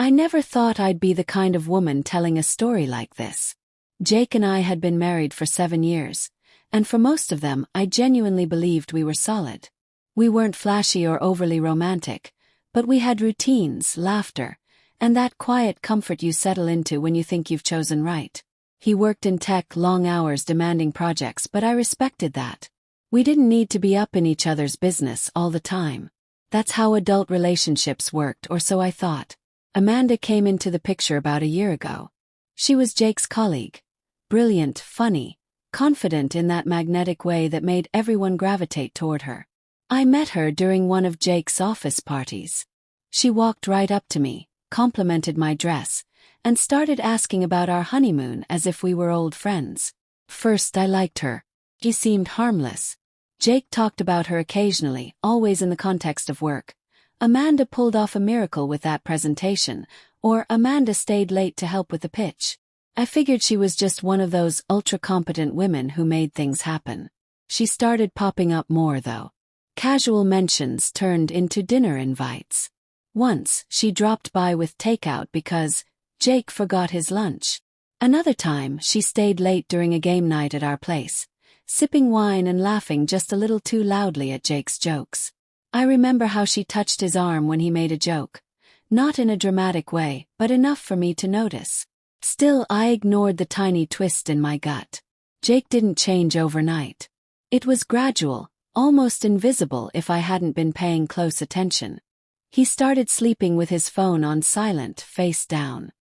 I never thought I'd be the kind of woman telling a story like this. Jake and I had been married for 7 years, and for most of them I genuinely believed we were solid. We weren't flashy or overly romantic, but we had routines, laughter, and that quiet comfort you settle into when you think you've chosen right. He worked in tech, long hours demanding projects, but I respected that. We didn't need to be up in each other's business all the time. That's how adult relationships worked, or so I thought. Amanda came into the picture about a year ago. She was Jake's colleague. Brilliant, funny, confident in that magnetic way that made everyone gravitate toward her. I met her during one of Jake's office parties. She walked right up to me, complimented my dress, and started asking about our honeymoon as if we were old friends. First, I liked her. She seemed harmless. Jake talked about her occasionally, always in the context of work. Amanda pulled off a miracle with that presentation, or Amanda stayed late to help with the pitch. I figured she was just one of those ultra-competent women who made things happen. She started popping up more, though. Casual mentions turned into dinner invites. Once, she dropped by with takeout because Jake forgot his lunch. Another time, she stayed late during a game night at our place, sipping wine and laughing just a little too loudly at Jake's jokes. I remember how she touched his arm when he made a joke. Not in a dramatic way, but enough for me to notice. Still, I ignored the tiny twist in my gut. Jake didn't change overnight. It was gradual, almost invisible if I hadn't been paying close attention. He started sleeping with his phone on silent, face down.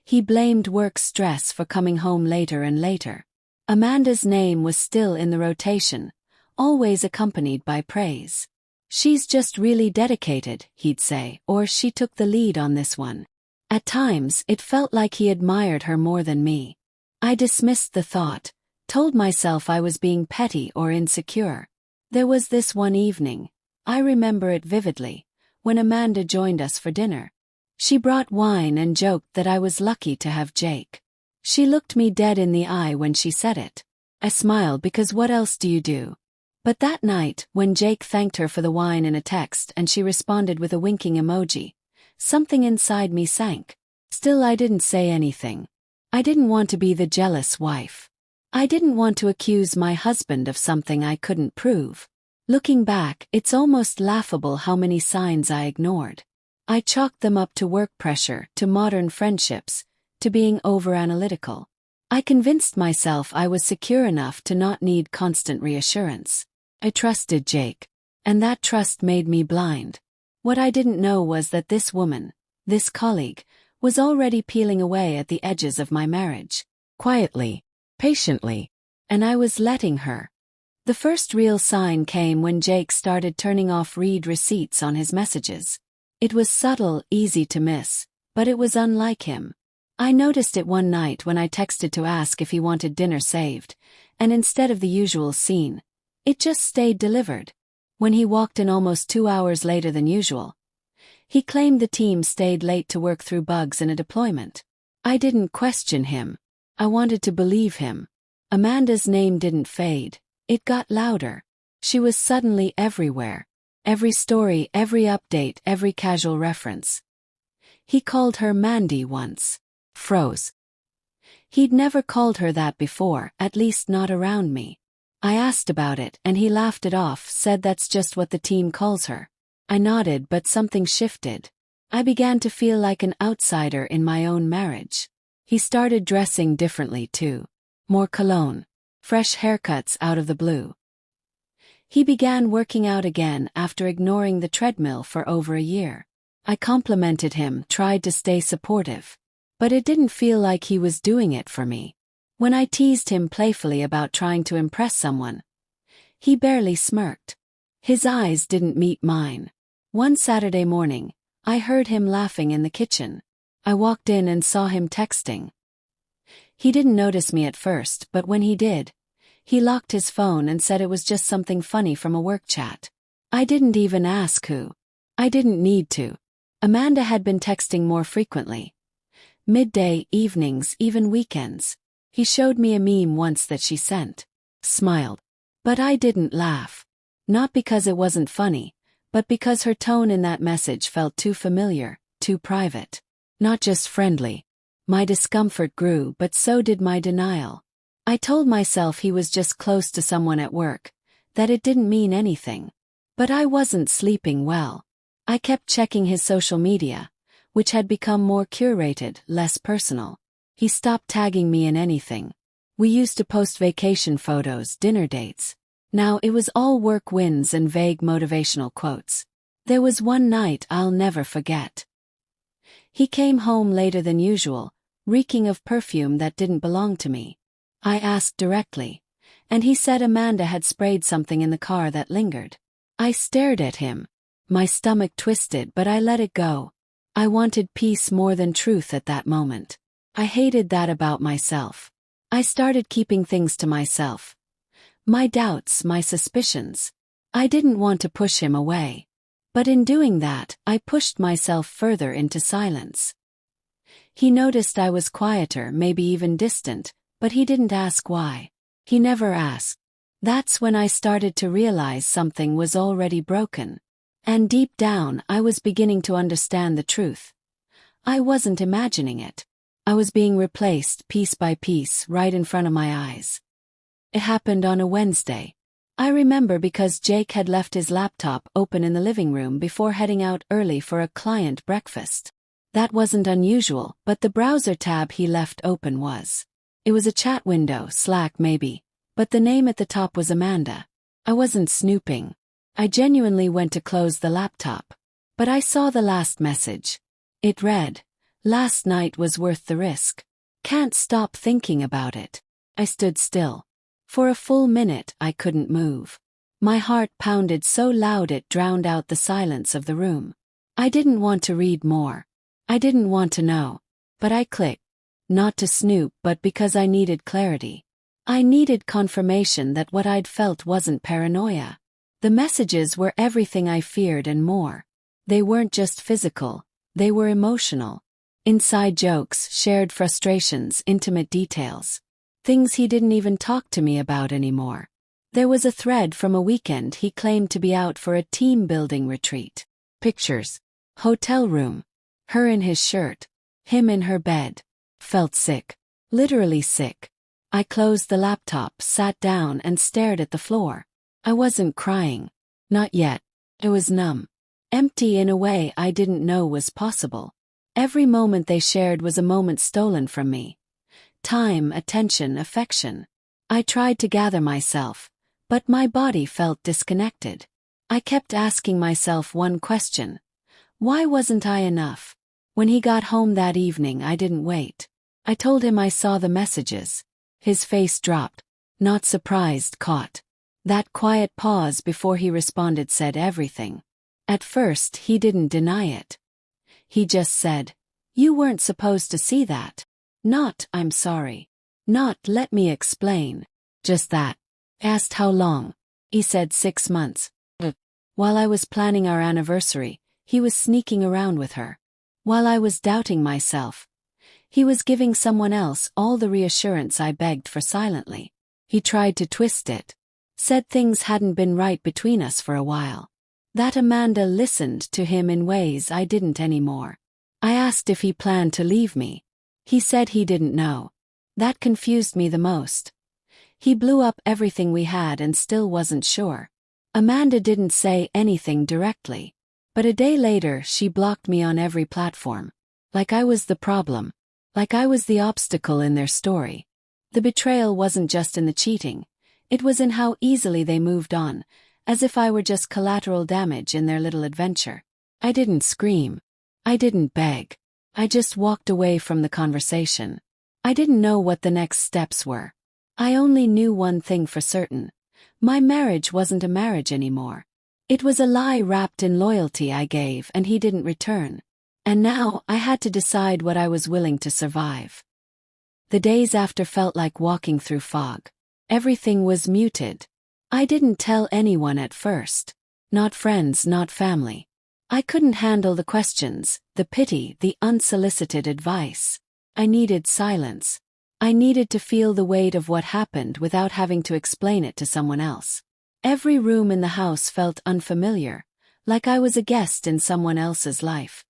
He blamed work stress for coming home later and later. Amanda's name was still in the rotation, always accompanied by praise. "She's just really dedicated," he'd say, or "she took the lead on this one." At times, it felt like he admired her more than me. I dismissed the thought, told myself I was being petty or insecure. There was this one evening, I remember it vividly, when Amanda joined us for dinner. She brought wine and joked that I was lucky to have Jake. She looked me dead in the eye when she said it. I smiled because what else do you do? But that night, when Jake thanked her for the wine in a text and she responded with a winking emoji, something inside me sank. Still, I didn't say anything. I didn't want to be the jealous wife. I didn't want to accuse my husband of something I couldn't prove. Looking back, it's almost laughable how many signs I ignored. I chalked them up to work pressure, to modern friendships, to being over-analytical. I convinced myself I was secure enough to not need constant reassurance. I trusted Jake, and that trust made me blind. What I didn't know was that this woman, this colleague, was already peeling away at the edges of my marriage. Quietly, patiently, and I was letting her. The first real sign came when Jake started turning off read receipts on his messages. It was subtle, easy to miss, but it was unlike him. I noticed it one night when I texted to ask if he wanted dinner saved, and instead of the usual scene, it just stayed delivered. When he walked in almost 2 hours later than usual, he claimed the team stayed late to work through bugs in a deployment. I didn't question him. I wanted to believe him. Amanda's name didn't fade. It got louder. She was suddenly everywhere. Every story, every update, every casual reference. He called her Mandy once. Froze. He'd never called her that before, at least not around me. I asked about it, and he laughed it off, said that's just what the team calls her. I nodded, but something shifted. I began to feel like an outsider in my own marriage. He started dressing differently too. More cologne. Fresh haircuts out of the blue. He began working out again after ignoring the treadmill for over a year. I complimented him, tried to stay supportive. But it didn't feel like he was doing it for me. When I teased him playfully about trying to impress someone, he barely smirked. His eyes didn't meet mine. One Saturday morning, I heard him laughing in the kitchen. I walked in and saw him texting. He didn't notice me at first, but when he did, he locked his phone and said it was just something funny from a work chat. I didn't even ask who. I didn't need to. Amanda had been texting more frequently. Midday, evenings, even weekends. He showed me a meme once that she sent. Smiled. But I didn't laugh. Not because it wasn't funny, but because her tone in that message felt too familiar, too private. Not just friendly. My discomfort grew, but so did my denial. I told myself he was just close to someone at work, that it didn't mean anything. But I wasn't sleeping well. I kept checking his social media, which had become more curated, less personal. He stopped tagging me in anything. We used to post vacation photos, dinner dates. Now it was all work wins and vague motivational quotes. There was one night I'll never forget. He came home later than usual, reeking of perfume that didn't belong to me. I asked directly, and he said Amanda had sprayed something in the car that lingered. I stared at him. My stomach twisted, but I let it go. I wanted peace more than truth at that moment. I hated that about myself. I started keeping things to myself. My doubts, my suspicions. I didn't want to push him away. But in doing that, I pushed myself further into silence. He noticed I was quieter, maybe even distant, but he didn't ask why. He never asked. That's when I started to realize something was already broken. And deep down, I was beginning to understand the truth. I wasn't imagining it. I was being replaced piece by piece right in front of my eyes. It happened on a Wednesday. I remember because Jake had left his laptop open in the living room before heading out early for a client breakfast. That wasn't unusual, but the browser tab he left open was. It was a chat window, Slack maybe, but the name at the top was Amanda. I wasn't snooping. I genuinely went to close the laptop. But I saw the last message. It read, "Last night was worth the risk. Can't stop thinking about it." I stood still. For a full minute I couldn't move. My heart pounded so loud it drowned out the silence of the room. I didn't want to read more. I didn't want to know. But I clicked. Not to snoop, but because I needed clarity. I needed confirmation that what I'd felt wasn't paranoia. The messages were everything I feared and more. They weren't just physical, they were emotional. Inside jokes, shared frustrations, intimate details. Things he didn't even talk to me about anymore. There was a thread from a weekend he claimed to be out for a team-building retreat. Pictures. Hotel room. Her in his shirt. Him in her bed. Felt sick. Literally sick. I closed the laptop, sat down and stared at the floor. I wasn't crying. Not yet. I was numb. Empty in a way I didn't know was possible. Every moment they shared was a moment stolen from me. Time, attention, affection. I tried to gather myself, but my body felt disconnected. I kept asking myself one question. Why wasn't I enough? When he got home that evening, I didn't wait. I told him I saw the messages. His face dropped. Not surprised, caught. That quiet pause before he responded said everything. At first, he didn't deny it. He just said, "You weren't supposed to see that." Not, "I'm sorry." Not, "Let me explain." Just that. Asked how long. He said 6 months. While I was planning our anniversary, he was sneaking around with her. While I was doubting myself, he was giving someone else all the reassurance I begged for silently. He tried to twist it. Said things hadn't been right between us for a while. That Amanda listened to him in ways I didn't anymore. I asked if he planned to leave me. He said he didn't know. That confused me the most. He blew up everything we had and still wasn't sure. Amanda didn't say anything directly. But a day later she blocked me on every platform. Like I was the problem. Like I was the obstacle in their story. The betrayal wasn't just in the cheating. It was in how easily they moved on, as if I were just collateral damage in their little adventure. I didn't scream. I didn't beg. I just walked away from the conversation. I didn't know what the next steps were. I only knew one thing for certain. My marriage wasn't a marriage anymore. It was a lie wrapped in loyalty I gave and he didn't return. And now I had to decide what I was willing to survive. The days after felt like walking through fog. Everything was muted. I didn't tell anyone at first. Not friends, not family. I couldn't handle the questions, the pity, the unsolicited advice. I needed silence. I needed to feel the weight of what happened without having to explain it to someone else. Every room in the house felt unfamiliar, like I was a guest in someone else's life.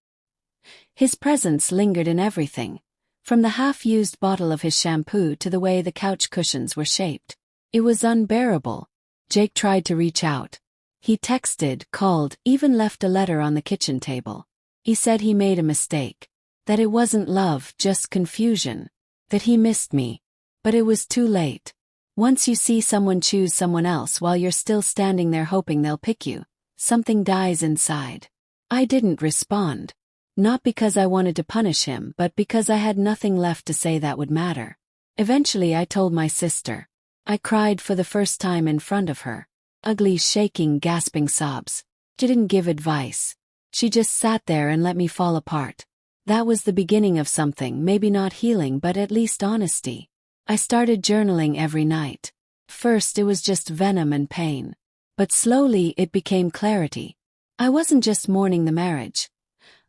His presence lingered in everything, from the half-used bottle of his shampoo to the way the couch cushions were shaped. It was unbearable. Jake tried to reach out. He texted, called, even left a letter on the kitchen table. He said he made a mistake. That it wasn't love, just confusion. That he missed me. But it was too late. Once you see someone choose someone else while you're still standing there hoping they'll pick you, something dies inside. I didn't respond. Not because I wanted to punish him, but because I had nothing left to say that would matter. Eventually I told my sister. I cried for the first time in front of her. Ugly, shaking, gasping sobs. She didn't give advice. She just sat there and let me fall apart. That was the beginning of something, maybe not healing but at least honesty. I started journaling every night. First it was just venom and pain. But slowly it became clarity. I wasn't just mourning the marriage.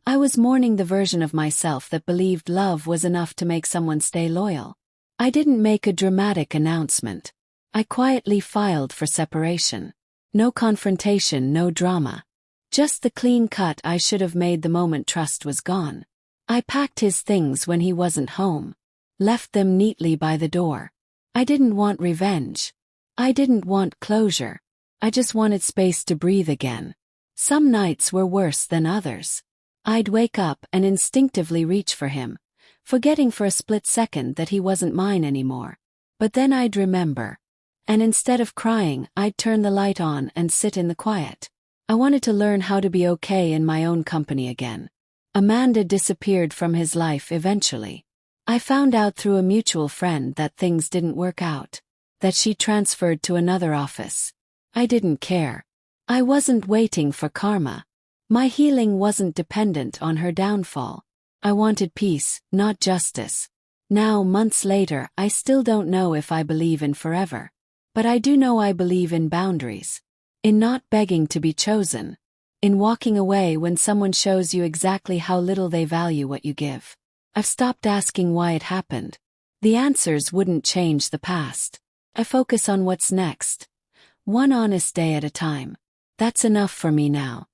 I was mourning the version of myself that believed love was enough to make someone stay loyal. I didn't make a dramatic announcement. I quietly filed for separation. No confrontation, no drama. Just the clean cut I should have made the moment trust was gone. I packed his things when he wasn't home. Left them neatly by the door. I didn't want revenge. I didn't want closure. I just wanted space to breathe again. Some nights were worse than others. I'd wake up and instinctively reach for him, forgetting for a split second that he wasn't mine anymore. But then I'd remember. And instead of crying, I'd turn the light on and sit in the quiet. I wanted to learn how to be okay in my own company again. Amanda disappeared from his life eventually. I found out through a mutual friend that things didn't work out, that she transferred to another office. I didn't care. I wasn't waiting for karma. My healing wasn't dependent on her downfall. I wanted peace, not justice. Now, months later, I still don't know if I believe in forever. But I do know I believe in boundaries. In not begging to be chosen. In walking away when someone shows you exactly how little they value what you give. I've stopped asking why it happened. The answers wouldn't change the past. I focus on what's next. One honest day at a time. That's enough for me now.